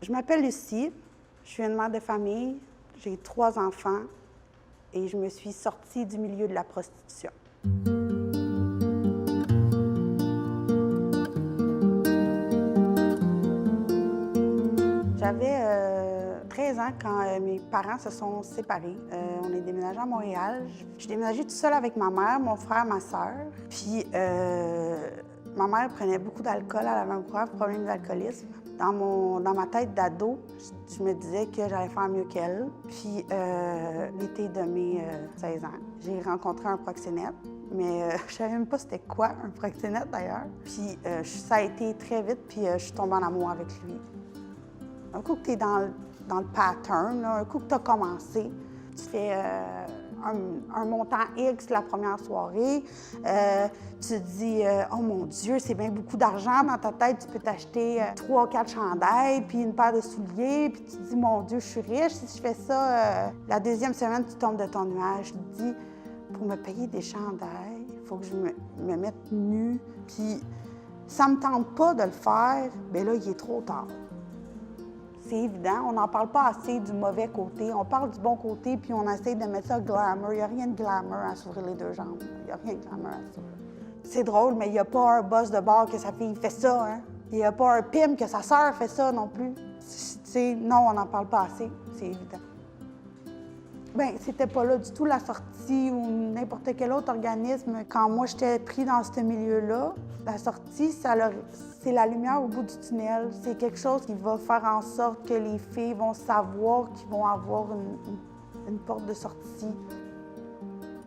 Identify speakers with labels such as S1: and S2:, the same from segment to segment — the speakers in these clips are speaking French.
S1: Je m'appelle Lucie, je suis une mère de famille, j'ai 3 enfants et je me suis sortie du milieu de la prostitution. J'avais 13 ans quand mes parents se sont séparés. On est déménagé à Montréal. Je suis déménagée toute seule avec ma mère, mon frère, ma sœur. Puis ma mère prenait beaucoup d'alcool, elle avait un grave problème d'alcoolisme. Dans ma tête d'ado, je me disais que j'allais faire mieux qu'elle. Puis l'été de mes 16 ans, j'ai rencontré un proxénète. Mais je savais même pas c'était quoi un proxénète d'ailleurs. Puis ça a été très vite, puis je suis tombée en amour avec lui. Un coup que tu es dans le pattern, là, un coup que tu as commencé, tu fais un montant X la première soirée, tu te dis « Oh mon Dieu, c'est bien beaucoup d'argent. » Dans ta tête, tu peux t'acheter 3 ou 4 chandails, puis une paire de souliers, puis tu te dis « Mon Dieu, je suis riche. Si je fais ça, la deuxième semaine, tu tombes de ton nuage. » Tu te dis « Pour me payer des chandails, il faut que je me mette nue. » Puis ça me tente pas de le faire, bien là, il est trop tard. C'est évident, on n'en parle pas assez du mauvais côté. On parle du bon côté, puis on essaie de mettre ça glamour. Il n'y a rien de glamour à s'ouvrir les 2 jambes. Il n'y a rien de glamour à ça. C'est drôle, mais il n'y a pas un boss de bar que sa fille fait ça, hein? Il n'y a pas un pimp que sa sœur fait ça non plus. Non, on n'en parle pas assez, c'est évident. Bien, c'était pas là du tout la sortie ou n'importe quel autre organisme. Quand moi, j'étais pris dans ce milieu-là, la sortie, c'est la lumière au bout du tunnel. C'est quelque chose qui va faire en sorte que les filles vont savoir qu'ils vont avoir une porte de sortie.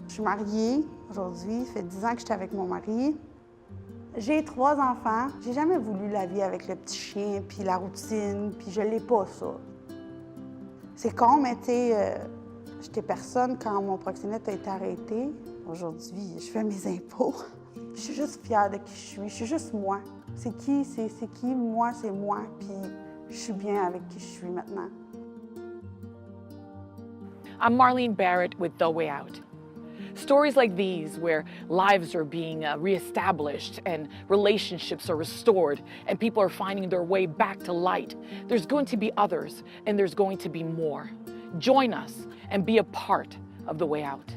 S1: Je suis mariée aujourd'hui, ça fait 10 ans que j'étais avec mon mari. J'ai 3 enfants. J'ai jamais voulu la vie avec le petit chien, puis la routine, puis je l'ai pas, ça. C'est con, mais tu sais, j'étais personne quand mon proxénète a été arrêté. Aujourd'hui, je fais mes impôts. Je suis juste fière de qui je suis. Je suis juste moi. C'est qui? C'est qui? Moi, c'est moi. Puis je suis bien avec qui je suis maintenant.
S2: I'm Marlene Barrett with The Way Out. Stories like these, where lives are being reestablished and relationships are restored and people are finding their way back to light, there's going to be others and there's going to be more. Join us and be a part of The Way Out.